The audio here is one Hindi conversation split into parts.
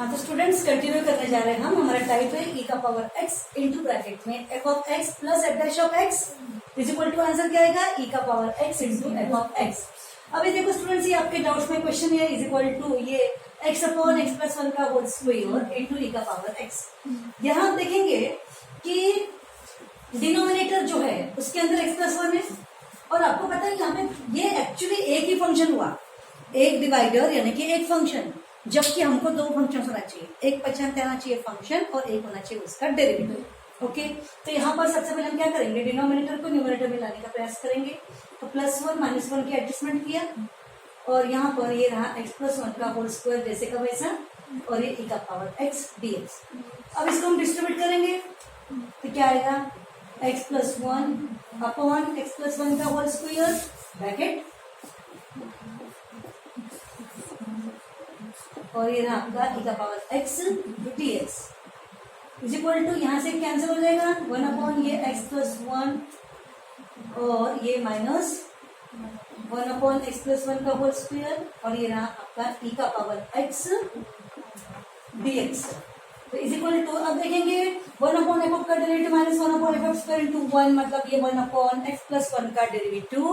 हाँ तो स्टूडेंट्स कंटिन्यू करने जा रहे हैं हम। हमारा टाइप है e का पावर x इंटू ब्रैकेट में f of x plus f dash of x is equal to answer क्या आएगा e का power x into f of x। अभी देखो स्टूडेंट्स, ये आपके डाउट्स में क्वेश्चन है इज इक्वल टू ये x अपॉन x प्लस 1 का होल स्क्वायर इंटू e का पावर x। यहाँ आप देखेंगे कि डिनोमिनेटर जो है उसके अंदर x प्लस 1 है और आपको पता है यहाँ पे ये एक्चुअली एक ही फंक्शन हुआ, एक डिवाइडर यानी कि एक फंक्शन, जबकि हमको दो फंक्शन होना चाहिए, एक पहचानते आना चाहिए फंक्शन और एक होना चाहिए उसका डेरिवेटिव। ओके, तो यहाँ पर सबसे पहले हम क्या करेंगे, डिनोमिनेटर को न्यूमरेटर में लाने का प्रयास करेंगे। तो प्लस 1 माइनस 1 की एडजस्टमेंट किया और यहाँ पर ये रहा x प्लस 1 का होल स्क्वायर जैसे का वैसा और ये e का पावर x dx। अब इसको हम डिस्ट्रीब्यूट करेंगे तो क्या आएगा, x plus 1 upon x plus 1 का होल स्क्वायर ब्रैकेट और ये रहा आपका e का power x dx is equal to, यहाँ से कैंसिल हो जाएगा 1 अपॉन ये x प्लस 1 और ये माइनस 1 अपॉन x प्लस 1 का होल स्क्वायर और ये रहा आपका e का पावर x dx। तो इज इक्वल टू, अब देखेंगे 1 अपॉन एफ का derivative minus 1 upon F square into 1, मतलब ये 1 अपॉन x प्लस 1 का derivative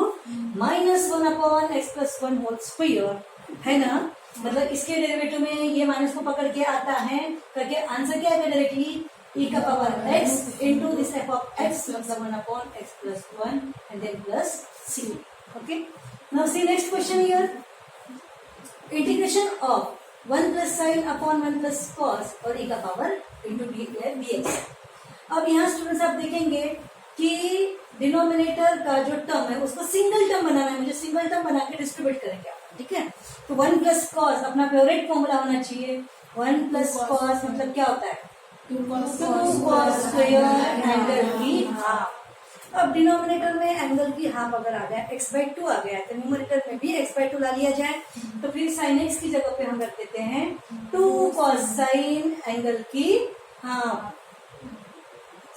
minus 1 upon x plus 1 whole square है ना, मतलब इसके डेरिवेटिव में ये माइनस को पकड़ के आता है करके आंसर क्या है डायरेक्टली e का power x into this f of x, मतलब 1 upon x plus 1 and then plus c। Okay, now see next question here, integration of 1 plus sine upon 1 plus cos और e का पावर इंटू dx। अब यहाँ स्टूडेंट्स आप देखेंगे कि डिनोमिनेटर का जो टर्म है उसको सिंगल टर्म बनाना है, मुझे सिंगल टर्म बना के डिस्ट्रीब्यूट करेंगे, ठीक है। तो 1 प्लस कॉस अपना फेवरेट फॉर्मूला होना चाहिए, 1 प्लस कॉस मतलब क्या होता है 2 कॉस स्क्वायर एंगल की हाफ। अब डिनोमिनेटर में एंगल की हाफ अगर आ गया x/2 आ गया तो न्यूमरेटर में भी x/2 ला लिया जाए, तो फिर sin x की जगह पे हम रख देते हैं 2 कॉस साइन एंगल की half,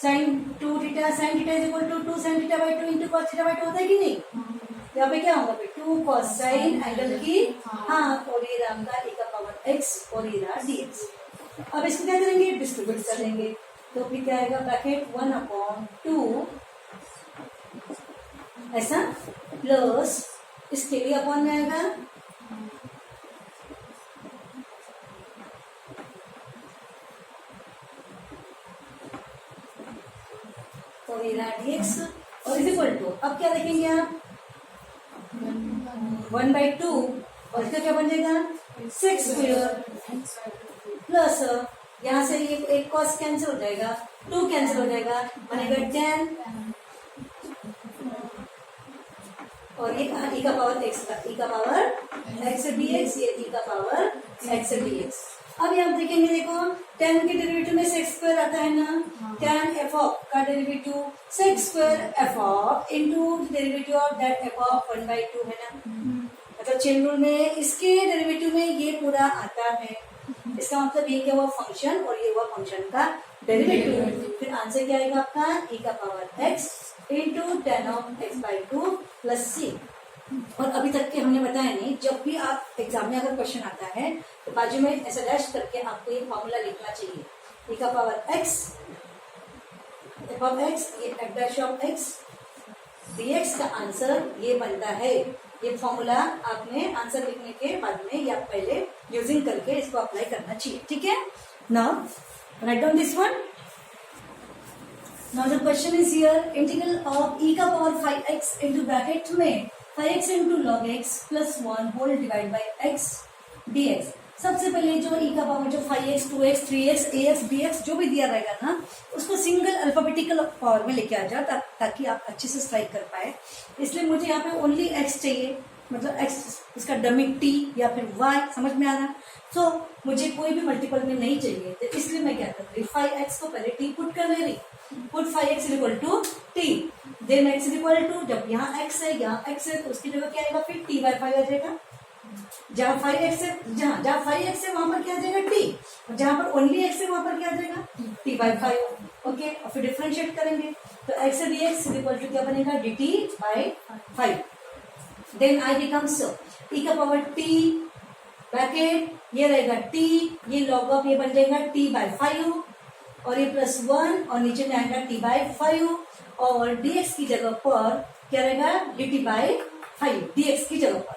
sin 2 theta sin theta is equal to 2 sin theta into cos theta होता है कि नहीं। यहाँ पे क्या होगा, 2 cos साइन एंगल की हाफ और ये रहा आपका e का पावर x और ये रहा dx। अब इसको क्या करेंगे, डिस्ट्रीब्यूट कर देंगे, तो फिर क्या आएगा ब्रैकेट 1 अपॉन 2 ऐसा प्लस इसके लिए अपॉन में आएगा और ये रहा dx और इज इक्वल टू, अब क्या देखेंगे आप 1/2 और इसका क्या बन जाएगा 6 स्क्वायर प्लस यहाँ से ये एक कॉस कैंसिल हो जाएगा, 2 कैंसिल हो जाएगा, बनेगा 10 और ये e का पावर x का e का पावर x dx, ये e का पावर x dx। अब यहाँ देखेंगे, देखो 10 के डेरिवेटिव में sec स्क्वायर आता है ना, tan f ऑफ का derivative sec square f of into derivative of that f of 1/2 है ना, मतलब चेन रूल में इसके डेरिवेटिव में ये पूरा आता है, इसका मतलब ये क्या हुआ फंक्शन और ये हुआ फंक्शन का डेरिवेटिव। फिर आंसर क्या आएगा आपका e का power x into tan of x/2 plus c। और अभी तक के हमने बताया नहीं, जब भी आप एग्जाम में अगर क्वेश्चन आता है तो बाजू में ऐसा डैश करके आपको ये फॉर्मूला लिखना चाहिए, e का power x f of x ये f dash of x dx का आंसर ये बनता है। ये फॉर्मूला आपने आंसर लिखने के बाद में या पहले यूजिंग करके इसको अप्लाई करना चाहिए, ठीक है। Now write down this one. Now the question is here, integral of e का पावर 5x into ब्रैकेट में 5x into log x plus 1 whole divided by x dx। सबसे पहले जो e का पावर जो 5x 2x 3x ax bx जो भी दिया रहेगा ना, उसको सिंगल अल्फाबेटिकल पावर में लेके आ जाओ ताकि आप अच्छे से स्ट्राइक कर पाए। इसलिए मुझे यहाँ पे ओनली x चाहिए, मतलब x इसका डमी t या फिर y, समझ में आ रहा। तो मुझे कोई भी मल्टीपल में नहीं चाहिए, तो इसलिए मैं क्या कर रही, 5x को पहले t पुट कर ले रही, put 5x equal to t, then x equal to, जब यहाँ x है यहाँ x है तो उसकी जगह क्या आएगा फिर t/5 आ जाएगा, जहाँ 5x है जहाँ 5x है वहां पर क्या आ जाएगा t, और जहाँ पर ओनली x है वहां पर क्या आ जाएगा t/5। ओके, और फिर डिफरेंशिएट करेंगे तो x dx इक्वल टू क्या बनेगा dt/5, then I becomes e का पावर t ब्रैकेट, ये रहेगा टी, ये लॉग ऑफ ये बन जाएगा t/5 और ये +1 और नीचे में आएगा t/5 और dx की जगह पर क्या रहेगा dt/5 dx की जगह पर।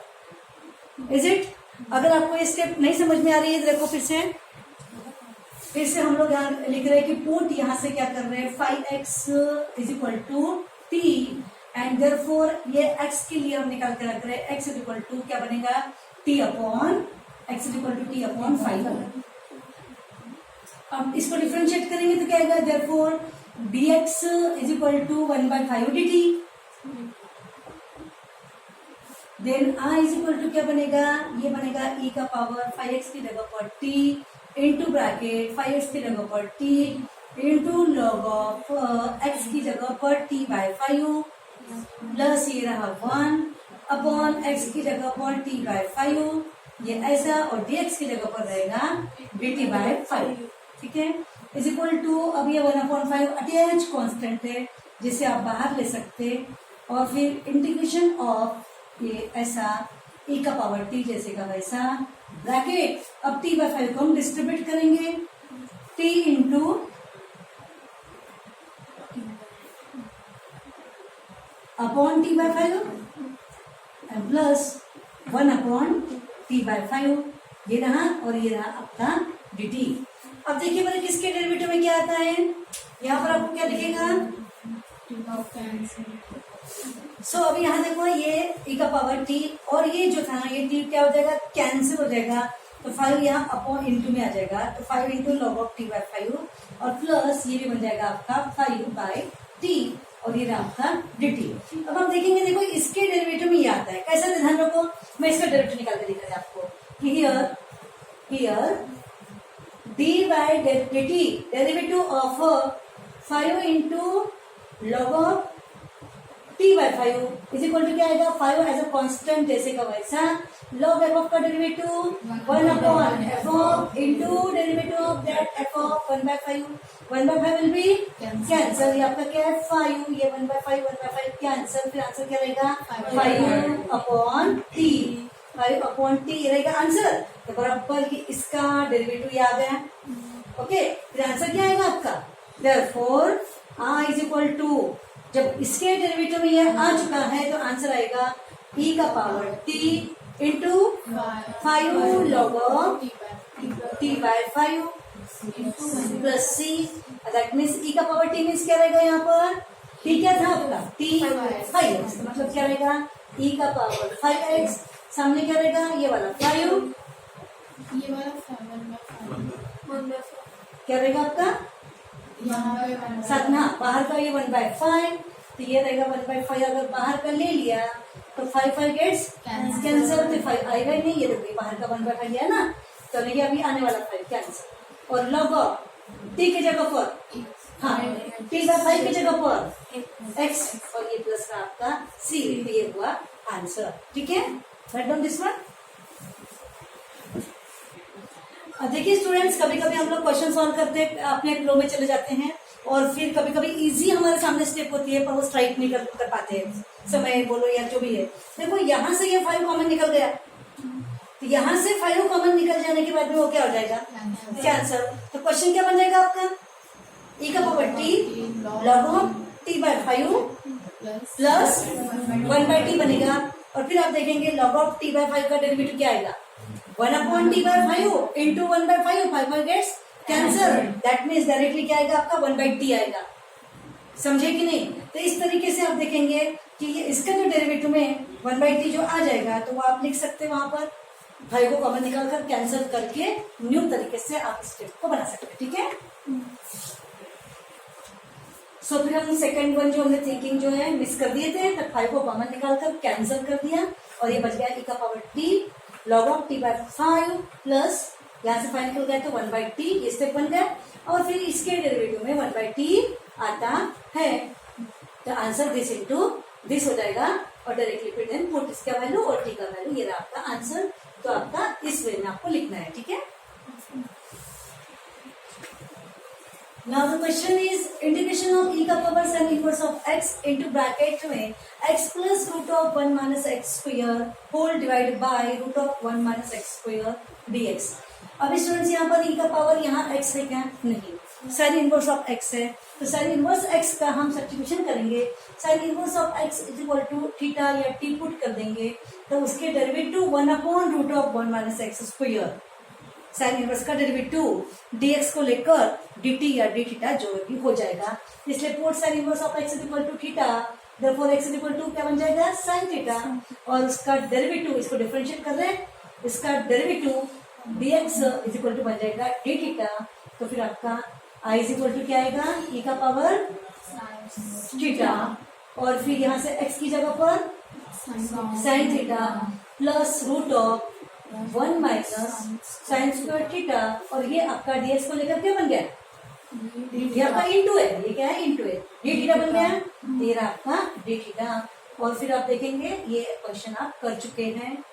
Is it? अगर आपको ये स्टेप नहीं समझ में आ रही है तो देखो फिर से हम लोग यहाँ लिख रहे हैं कि पुट यहाँ से क्या कर रहे हैं 5x = t एंड देयरफॉर ये x के लिए हम निकाल के रख रहे हैं x = क्या बनेगा x = t/5। अब इसको डिफरेंशिएट करेंगे तो क्या आएगा therefore dx = 1/5 dt। Then I क्या बनेगा, ये बनेगा e का पावर 5x की जगह पर t इंटू ब्रैकेट 5x की जगह पर t into log of x की जगह पर t/5 प्लस ये रहा 1 अपॉन x की जगह पर t/5 ये ऐसा और dx की जगह पर रहेगा dt/5। ठीक है, = अब ये 1/5 अटैच कांस्टेंट है जिसे आप बाहर ले सकते और फिर इंटीग्रेशन ऑफ ये ऐसा e का पावर t जैसे का वैसा ब्रैकेट। अब t/5 को हम डिस्ट्रीब्यूट करेंगे t into upon t/5 plus 1/t/5 ये रहा और ये रहा आपका dt। अब देखिए मेरे किसके डेरिवेटिव में क्या आता है, यहाँ पर आपको क्या दिखेगा अभी यहाँ देखो ये e का पावर t और ये जो था ये t क्या हो जाएगा कैंसिल हो जाएगा तो 5 यहाँ अपॉन इंटू में आ जाएगा तो 5 इंटू लॉग ऑफ t/5 और प्लस ये भी बन जाएगा आपका 5/t और ये रहा आपका dt। अब हम देखेंगे देखो इसके डेरिवेटिव में ये आता है कैसे, ध्यान रखो मैं इसका डेरिवेटिव निकाल के दिखा आपको कि here d/dt derivative of 5 into log of t/5 = क्या आएगा 5 एज अ कांस्टेंट जैसे का वैसा log f का derivative 1/f into derivative of that f of 1/5 will be cancel. ये आपका क्या है 5 ये 1/5 कैंसल फिर आंसर क्या रहेगा 5/t रहेगा आंसर। तो बराबर कि इसका डेरिवेटिव ये आ गया। ओके, फिर आंसर क्या आएगा आपका देयरफॉर I = जब इसके डेरिवेटिव में ये आ चुका है तो आंसर आएगा e का पावर t into 5 log of t/5 plus c that means e का पावर t मीन्स क्या रहेगा यहाँ पर t क्या था आपका t/5 मतलब क्या रहेगा e का पावर 5x सामने क्या रहेगा ये वाला 5 ये वाला क्या रहेगा आपका साथ ना बाहर का ये 1/5 तो ये रहेगा 1/5 अगर बाहर का ले लिया तो 5 गेट्स कैंसिल तो 5 आएगा ही नहीं। ये देखिए बाहर का 1/5 लिया ना तो ये अभी आने वाला 5 कैंसिल और लॉग ऑफ t की जगह पर हाँ t/5 की जगह पर x और ये प्लस का आपका c ये हुआ आंसर। ठीक है, राइट डाउन दिस वन। देखिए स्टूडेंट्स कभी कभी हम लोग क्वेश्चन सॉल्व करते अपने फ्लो में चले जाते हैं और फिर कभी कभी इजी हमारे सामने स्टेप होती है पर वो स्ट्राइक नहीं कर पाते हैं समय बोलो या जो भी है। देखो यहाँ से ये 5 कॉमन निकल गया तो यहाँ से 5 कॉमन निकल जाने के बाद में वो क्या हो जाएगा कैंसर। तो क्वेश्चन क्या बन जाएगा आपका e का पावर t log of t/5 plus 1/t बनेगा और फिर आप देखेंगे log ऑफ t/5 का डेरिवेटिव क्या आएगा 1/t/5 into 1/5 5 gets cancel that means directly क्या आएगा आपका 1/t आएगा। समझे कि नहीं? तो इस तरीके से आप देखेंगे कि ये इसका जो डेरिवेटिव में 1/t जो आ जाएगा तो वो आप लिख सकते हैं वहां पर 5 को कॉमन निकाल कर कैंसिल करके न्यू तरीके से आप स्टेप को बना सकते हैं। ठीक है, सो फिर हम सेकंड वन जो हमने थिंकिंग जो है मिस कर दिए थे तो 5 को कॉमन निकाल कर कैंसिल कर दिया और ये बच गया e का पावर t log of t/5 plus यहाँ से 5 निकल गया तो 1/t ये स्टेप बन गया और फिर इसके डेरिवेटिव में 1/t आता है तो आंसर दिस इनटू दिस हो जाएगा और डायरेक्टली फिर देन पुट इसका वैल्यू और t का वैल्यू ये रहा आपका आंसर। तो आपका इस वे में आपको लिखना है। ठीक है, Now the question is integration of e का power sin inverse of x into bracket में x plus root of 1 minus x square whole divided by root of 1 minus x square dx. अभी स्टूडेंट्स यहाँ पर e का पावर यहाँ x है क्या? नहीं, sin inverse of x है, तो sin inverse x का हम सब्स्टिट्यूशन करेंगे. sin inverse of x is equal to theta या t पुट कर देंगे तो उसके derivative 1 upon root of 1 minus X square. Sine inverse का डेरिवेटिव dx को लेकर dt या d थीटा जो भी हो जाएगा. इसलिए put sine inverse of x is equal to theta, therefore x is equal to क्या बन जाएगा? Sine theta. और उसका डेरिवेटिव, इसको डिफरेंशिएट कर रहे हैं, इसका derivative dx is equal to बन जाएगा d थीटा. तो फिर आपका i इज इक्वल टू क्या आएगा? e का पावर थीटा और फिर यहाँ से x की जगह पर sine theta plus root of 1 minus sine square theta. और ये आपका dx को लेकर क्या बन गया? ये आपका इंटू है, ये क्या है? इंटू है, डी थीटा बन गया. ये रहा आपका डी थीटा. और फिर आप देखेंगे ये क्वेश्चन आप कर चुके हैं.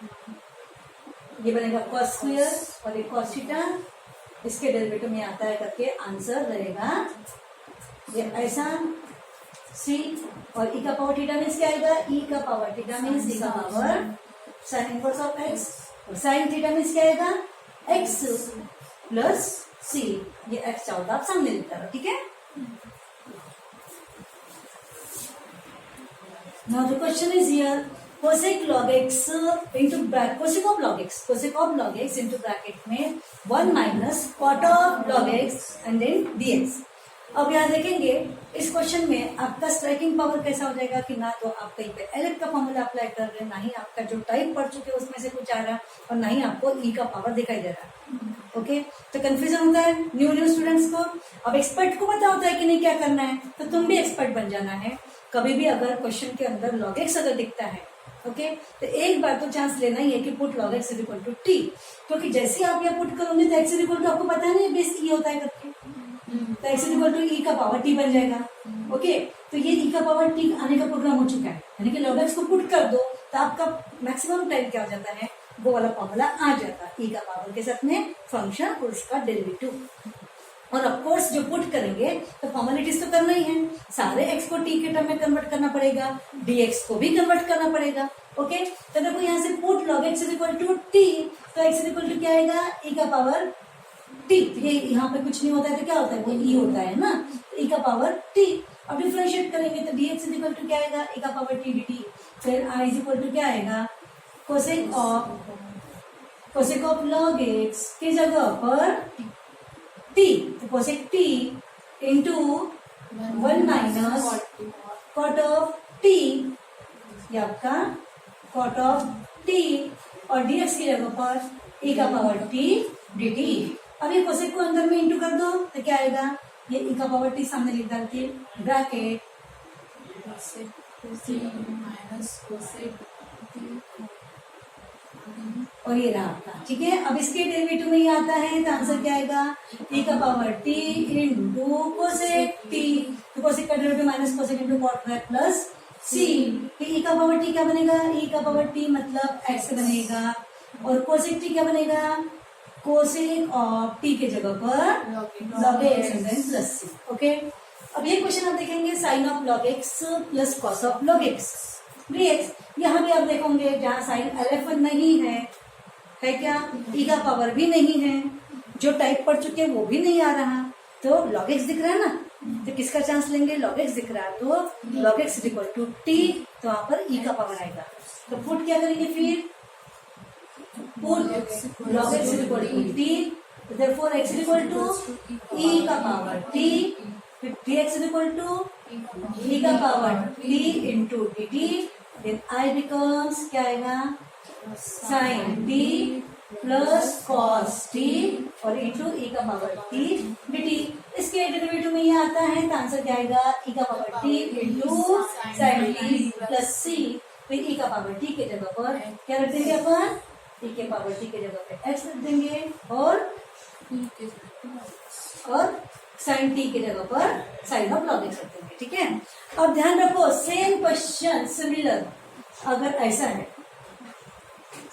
ये बनेगा कॉस स्क्वायर और ये कॉस थीटा, इसके डेरिवेटिव में आता है करके आंसर रहेगा ये ऐसा सी. और ई का पावर थीटा मीन्स क्या आएगा? ई का पावर थीटा मीन्स ई का power sine inverse of x. Sine theta means क्या आएगा? एक्स प्लस सी. ये एक्स चाहो तो आप सामने लिखता रहो, ठीक है. Now the question is here cosec log x into bracket cosec of log x into bracket में 1 minus cot of log x and then dx. अब यहाँ देखेंगे इस क्वेश्चन में आपका स्ट्राइकिंग पावर कैसा हो जाएगा कि ना तो आप कहीं पे एल का फॉर्मूला अप्लाई कर रहे हैं, ना ही आपका जो टाइप पढ़ चुके हैं उसमें से कुछ आ रहा और ना ही आपको ई का पावर दिखाई दे रहा है. ओके, तो कंफ्यूजन होता है न्यू स्टूडेंट्स को. अब एक्सपर्ट को पता होता है कि नहीं क्या करना है, तो तुम भी एक्सपर्ट बन जाना है. कभी भी अगर क्वेश्चन के अंदर लॉग एक्स अगर दिखता है, ओके, तो एक बार तो चांस लेना ही है कि put log x is equal to t. क्योंकि जैसे आप यहाँ पुट करोगे तो एक्स इज इक्वल टू आपको पता नहीं है बेस ई होता है करके, तो x is equal to e का पावर टी बन जाएगा. ओके, तो ये ई का पावर टी आने का प्रोग्राम हो चुका है, यानी कि लॉग एक्स को पुट कर दो तो आपका मैक्सिमम टाइम क्या हो जाता है? वो वाला फॉर्मूला आ जाता है ई का पावर के साथ में फंक्शन और उसका डेरिवेटिव. और ऑफ कोर्स जो पुट करेंगे तो फॉर्मेलिटीज तो करना ही है. सारे एक्स को टी के टर्म में कन्वर्ट करना पड़ेगा, डीएक्स को भी कन्वर्ट करना पड़ेगा. ओके, तो देखो यहाँ से put log x is equal to t, तो एक्स इज इक्वल टू क्या आएगा? ई का पावर टी. ये यहाँ पे कुछ नहीं होता है तो क्या होता है? वो ई होता है ना, ई का पावर टी. अब डिफरेंशिएट करेंगे तो डीएक्स इज इक्वल टू क्या आएगा? ई का पावर टी डी टी. फिर आई इज इक्वल टू क्या आएगा? कोसेक ऑफ लॉग एक्स की जगह पर टी, तो cosec t into 1 minus cot of t, ये आपका कॉट ऑफ टी, और डीएक्स की जगह पर ई का पावर टी डी टी. अब ये कोसेक को अंदर में इंटू कर दो तो क्या आएगा? ये ई का पावर टी सामने लिख डालती है ब्रैकेट और ये रहा आपका. ठीक है, अब इसके डेरिवेटिव में ये आता है तो आंसर क्या आएगा? ई का power t into cosec t. तो कोसेक का derivative minus cosec into cot plus c. E का पावर टी क्या बनेगा? ई का पावर टी मतलब एक्स बनेगा और कोसेक टी क्या बनेगा? कोसेक ऑफ टी के जगह पर log x plus c. Okay, अब ये क्वेश्चन आप देखेंगे sine of log x plus cos of log x dx. यहाँ भी आप देखोगे जहाँ साइन एल नहीं है क्या? ई का पावर भी नहीं है, जो टाइप पढ़ चुके हैं वो भी नहीं आ रहा, तो लॉग एक्स दिख रहा है ना, तो किसका चांस लेंगे? लॉग एक्स दिख रहा है तो log x is equal to t, तो वहां पर ई का पावर आएगा. तो पुट क्या करेंगे फिर? Put log x is equal to t, therefore x is equal to e का पावर टी, फिर d x is equal to e का power t into d t. Then I becomes क्या आएगा? Sine t plus cos t और इंटू ई का पावर टी डी टी. इसके डेरिवेटिव में ये आता है तो आंसर क्या आएगा? ई का power t into sine t plus c. फिर ई का पावर टी के जगह पर क्या रख देंगे अपन? ई के पावर टी के जगह पे एक्स रख देंगे और साइन टी के जगह पर साइन ऑफ लॉग एक्स रख देंगे. ठीक है, अब ध्यान रखो सेम क्वेश्चन सिमिलर अगर ऐसा है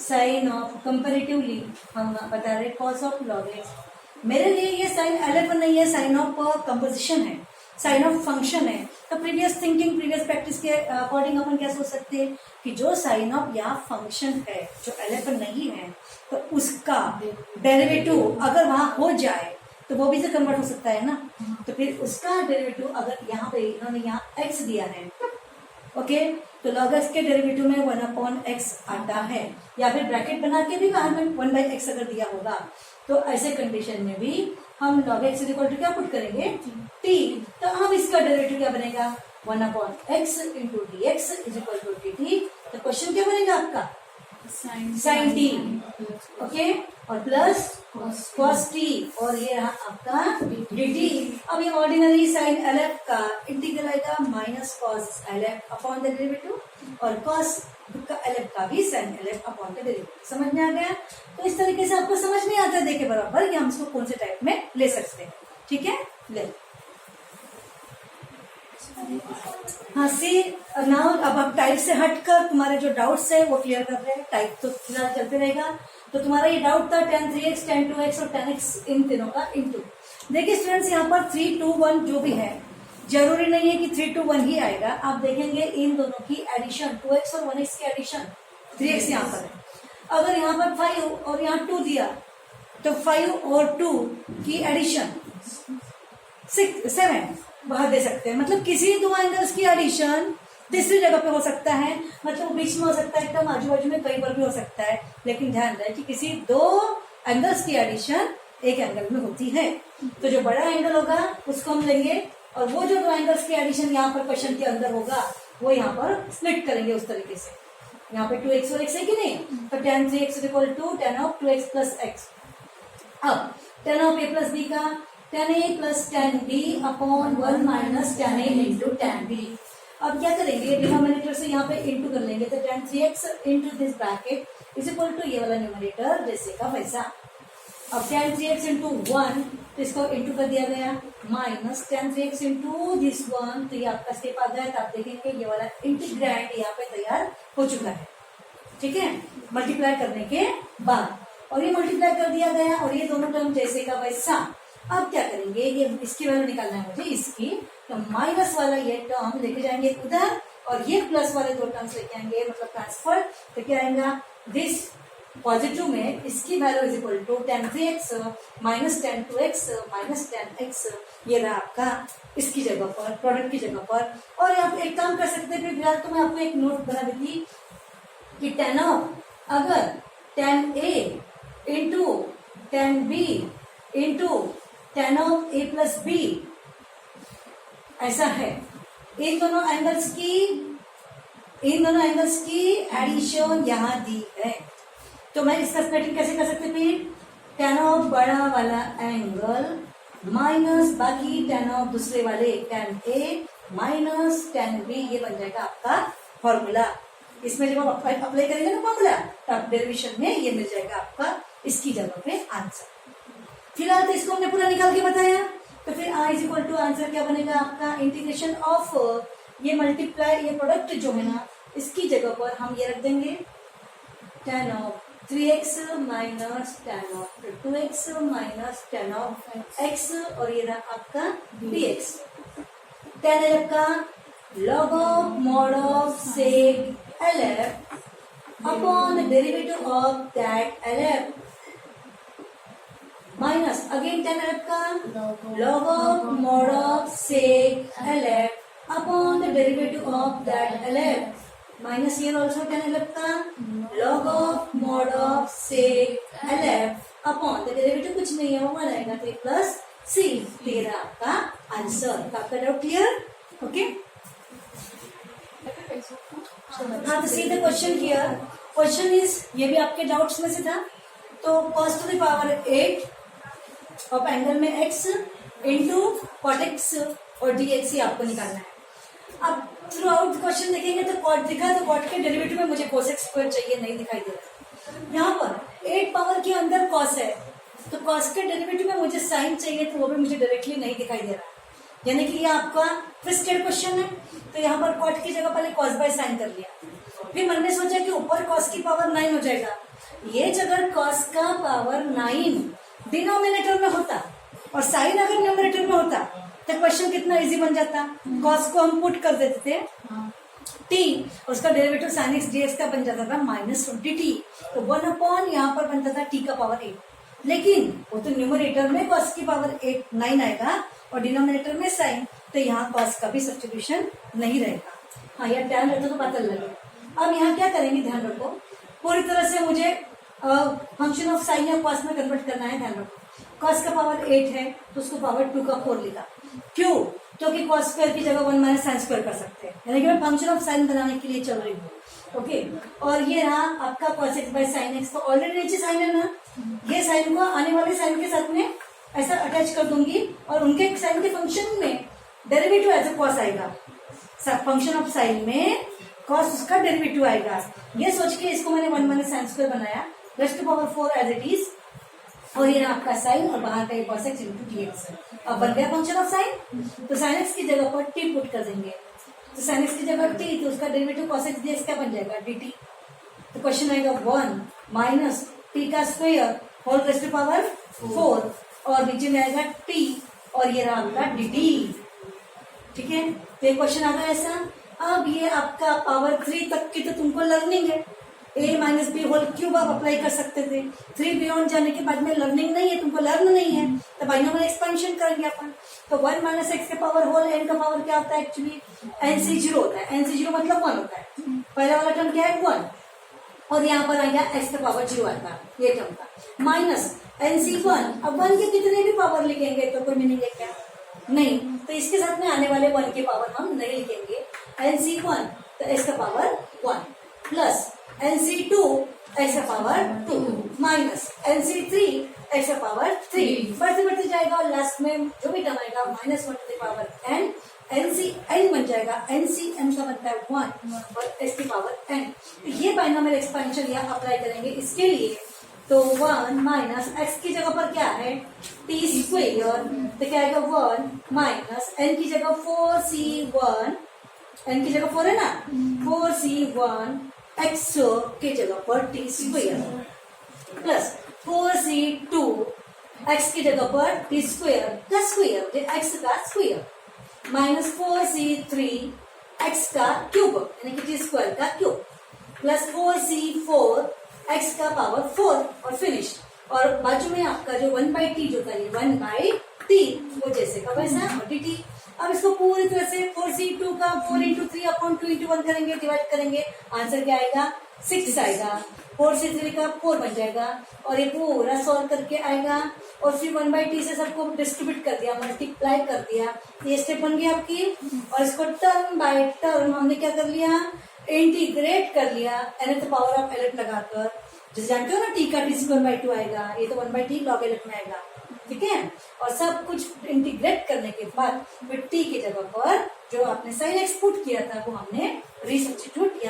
साइन ऑफ कंपेरेटिवली हम बता रहे कॉस ऑफ लॉग एक्स मेरे लिए ये साइन एलएफ नहीं है, साइन ऑफ कंपोजिशन है, साइन ऑफ फंक्शन है। तो प्रीवियस थिंकिंग, प्रीवियस प्रैक्टिस के अकॉर्डिंग अपन क्या सोच सकते हैं कि जो साइन ऑफ यहाँ फंक्शन है, जो एलएफ नहीं है, तो उसका डेरिवेटिव अगर वहां हो जाए तो वो भी से कन्वर्ट हो सकता है ना। तो फिर उसका डेरिवेटिव अगर यहाँ पे इन्होंने यहाँ एक्स दिया है, ओके, तो log x के डेरिवेटिव में 1/x आता है, या फिर ब्रैकेट बना के भी बाहर में 1/x अगर दिया होगा, तो ऐसे कंडीशन में भी हम log x इक्वल टू क्या पुट करेंगे, t। तो अब इसका डेरिवेटिव क्या बनेगा, 1/x into d x is equal to d t. तो क्वेश्चन क्या बनेगा आपका, साइन टी, ओके, और प्लस cos t, और ये रहा आपका dt। अब ये ऑर्डिनरी साइन एलएफ का इंटीग्रल आएगा minus cos LF upon the derivative, और cos का एलएफ का भी sine LF upon the derivative. समझ में आ गया। तो इस तरीके से आपको समझ नहीं आता देखे बराबर कि हम इसको कौन से टाइप में ले सकते हैं। ठीक है, ले हाँ सी नाउ। अब आप टाइप से हटकर तुम्हारे जो डाउट्स है वो क्लियर कर रहे हैं। टाइप तो फिलहाल चलते रहेगा। तो तुम्हारा ये डाउट था tan 3x, tan 2x और tan x इन तीनों का इनटू। देखिए स्टूडेंट्स, यहाँ पर 3, 2, 1 जो भी है, जरूरी नहीं है कि 3, 2, 1 ही आएगा। आप देखेंगे इन दोनों की एडिशन, 2x और 1x की एडिशन 3x यहाँ पर है। अगर यहाँ पर 5 और यहाँ 2 दिया तो 5 और 2 की एडिशन 7 बाहर दे सकते हैं। मतलब किसी दो एंगल्स की एडिशन तीसरी जगह पे हो सकता है, मतलब बीच में हो सकता है, एकदम आजू बाजू में कहीं पर भी हो सकता है। लेकिन ध्यान रहे कि किसी दो एंगल्स की एडिशन एक एंगल में होती है। तो जो बड़ा एंगल होगा उसको हम लेंगे, और वो जो दो एंगल्स की एडिशन यहाँ पर क्वेश्चन के अंदर होगा वो यहाँ पर स्प्लिट करेंगे उस तरीके से। यहाँ पे 2x और x है कि नहीं, तो tan 3x is equal to tan of 2x plus x। अब tan of a plus b का tan a plus tan b upon 1 minus tan a into tan b। अब क्या करेंगे, डिनोमिनेटर से यहाँ पे इंटू कर लेंगे। तो tan 3x into this bracket is equal to ये वाला न्यूमरेटर जैसे का वैसा। अब tan 3x इंटू 1, तो इसको इंटू कर दिया गया, minus tan 3x into this 1, तो ये आपका स्टेप आ गया। तो आप देखेंगे ये वाला इंटीग्रैंड यहाँ पे तैयार हो चुका है। ठीक है, मल्टीप्लाई करने के बाद, और ये मल्टीप्लाई कर दिया गया, और ये दोनों टर्म जैसे का वैसा। अब क्या करेंगे, ये इसकी वैल्यू निकालना है मुझे इसकी, तो माइनस वाला ये टर्म लेके जाएंगे उधर, और ये प्लस वाले दो टर्म्स लेके आएंगे, मतलब ट्रांसफर। तो क्या आएगा, दिस पॉजिटिव में इसकी value is equal to tan 3x minus tan 2x minus tan x। ये रहा आपका इसकी जगह पर, प्रोडक्ट की जगह पर। और आप एक काम कर सकते हैं, फिलहाल तो मैं आपको एक नोट बना देती कि tan ऑफ अगर tan a into tan b into tan of a plus b ऐसा है, इन दोनों एंगल्स की एडिशन यहाँ दी है। तो मैं इसका स्प्लिटिंग कैसे कर सकते फिर, tan ऑफ बड़ा वाला एंगल माइनस बाकी tan ऑफ दूसरे वाले tan a minus tan b, ये बन जाएगा आपका फॉर्मूला। इसमें जब आप अप्लाई करेंगे ना फॉर्मूला, तब डेरिवेशन में ये मिल जाएगा आपका इसकी जगह पे आंसर। फिलहाल तो इसको हमने पूरा निकाल के बताया। तो फिर i is equal to answer क्या बनेगा आपका, इंटीग्रेशन ऑफ ये मल्टीप्लाई, ये प्रोडक्ट जो है ना, इसकी जगह पर हम ये रख देंगे tan of 3x minus tan of 2x minus tan of x, और ये रहा आपका dx। tan एलएफ का log of mod of sec LF upon the derivative of that LF minus again tan LF का log of mod of sec LF upon the derivative of that LF minus here also tan LF का log of mod of sec LF upon the derivative कुछ नहीं है, वो आएगा तो प्लस सी। तेरा आपका आंसर। आपका डाउट क्लियर? ओके, हाँ, तो see the question here. Question is, ये भी आपके डाउट्स में से था। तो cos to the power 8 of angle में x इंटू cot x और dx ही आपको निकालना है। अब थ्रू आउट क्वेश्चन देखेंगे तो cot दिखा, तो cot के डेरिवेटिव में मुझे cos x स्क्वायर चाहिए, नहीं दिखाई दे रहा। यहाँ पर 8 पावर के अंदर cos है, तो cos के डेरिवेटिव में मुझे साइन चाहिए, तो वो भी मुझे डायरेक्टली नहीं दिखाई दे रहा। यानी कि ये आपका ट्विस्टेड क्वेश्चन है। तो यहाँ पर cot की जगह पहले cos बाय साइन कर लिया, फिर मन में सोचा कि ऊपर cos की पावर 9 हो जाएगा। ये जगह cos का पावर 9 डिनोमिनेटर में होता और साइन अगर न्यूमरेटर में होता तो क्वेश्चन कितना इजी बन जाता। कॉस को हम पुट कर देते थे टी, उसका derivative sine x D x का बन जाता था -20t, तो 1 यहाँ पर बनता था t का पावर 8। लेकिन वो तो न्यूमरेटर में कॉस की पावर 8 9 आएगा और डिनोमिनेटर में साइन, तो यहाँ कॉस का भी सब्स्टिट्यूशन नहीं रहेगा। हाँ, यह ध्यान रखो तो पता लगे। अब यहाँ क्या करेंगे, ध्यान रखो, पूरी तरह से मुझे फंक्शन ऑफ साइन या कॉस में कन्वर्ट करना है। ध्यान रखो, कॉस का पावर 8 है तो उसको पावर 2 का 4 लिखा। क्यों? क्योंकि कॉस स्क्वायर की जगह 1 माइनस साइन स्क्वायर कर सकते हैं, यानी कि मैं फंक्शन ऑफ साइन बनाने के लिए चल रही हूँ। ओके, और ये रहा आपका cos x by sine x, तो ऑलरेडी नीचे साइन है ना, ये साइन को आने वाले साइन के साथ में ऐसा अटैच कर दूंगी और उनके साइन के फंक्शन में डेरिवेटिव एज ए कॉस आएगा। फंक्शन ऑफ साइन में कॉस उसका डेरिवेटिव आएगा। ये सोच के इसको मैंने 1 माइनस साइन स्क्वायर बनाया, rest power 4 as it is, और ये आपका साइन और बाहर का ये cos x into d x. अब बन गया फंक्शन ऑफ साइन, तो साइन एक्स की जगह पर टी पुट कर देंगे, तो साइन एक्स की जगह टी, तो उसका डेरिवेटिव cos x dx क्या बन जाएगा, dt। तो क्वेश्चन आएगा 1 माइनस टी का स्क्वायर होल रेस्ट पावर 4 और नीचे में आएगा टी और ये रहा आपका dt। ठीक है, तो ये क्वेश्चन आ गया ऐसा। अब ये आपका पावर 3 तक की तो तुमको लर्निंग है, a minus B whole cube आप अप्लाई कर सकते थे। 3 बियॉन्ड जाने के बाद में लर्निंग नहीं है, तुमको लर्न नहीं है, तो बाइनोमियल एक्सपेंशन करेंगे अपन। तो 1 माइनस एक्स के पावर होल n का पावर क्या होता है, एक्चुअली nc0 होता है। nc0 मतलब 1 होता है, पहला वाला टर्म क्या है 1, और यहाँ पर आ गया x का पावर 0 आता है ये टर्म का, माइनस nc1। अब 1 के कितने भी पावर लिखेंगे तो कोई मीनिंग है क्या, नहीं, तो इसके साथ में आने वाले 1 के पावर हम नहीं लिखेंगे। nc1 तो x का पावर 1 प्लस nc2 x का पावर 2 माइनस nc3 x का पावर 3, बढ़ते बढ़ते जाएगा और लास्ट में जो भी टर्म आएगा -1 to the power n, nc बन जाएगा, nc का बनता है 1 और x की पावर n। तो ये बाइनोमियल एक्सपेंशन यहाँ अप्लाई करेंगे इसके लिए, तो 1 माइनस x की जगह पर क्या है t स्क्वायर, तो क्या आएगा 1 माइनस n की जगह 4c1, n की जगह 4 है ना, 4c1 x की जगह पर t square plus 4c2 x की जगह पर t स्क्वायर का स्क्वायर, x का स्क्वायर माइनस 4c3 x का क्यूब यानी कि t स्क्वायर का क्यूब प्लस 4c4 x का पावर 4 और फिनिश। और बाजू में आपका जो 1/t जो था ये 1/t वो जैसे का वैसा और dt। अब इसको पूरी तरह से 4c2 का 4 इंटू 3 अपॉन 2 इंटू 1 करेंगे, डिवाइड करेंगे, आंसर क्या आएगा 6 आएगा। 4c3 का 4 बन जाएगा और ये पूरा सॉल्व करके आएगा और फिर 1/t से सबको डिस्ट्रीब्यूट कर दिया, मल्टीप्लाई कर दिया, ये स्टेप बन गई आपकी। और इसको टर्म बाय टर्म हमने क्या कर लिया, इंटीग्रेट कर लिया, nth पावर ऑफ ln लगाकर, जैसे जानते हो ना t का t²/2 आएगा, ये तो 1/t log ln में आएगा। ठीक है, और सब कुछ इंटीग्रेट करने के बाद फिर t की जगह पर जो आपने साइन एक्स पुट किया था वो हमने रिसब्स्टिट्यूट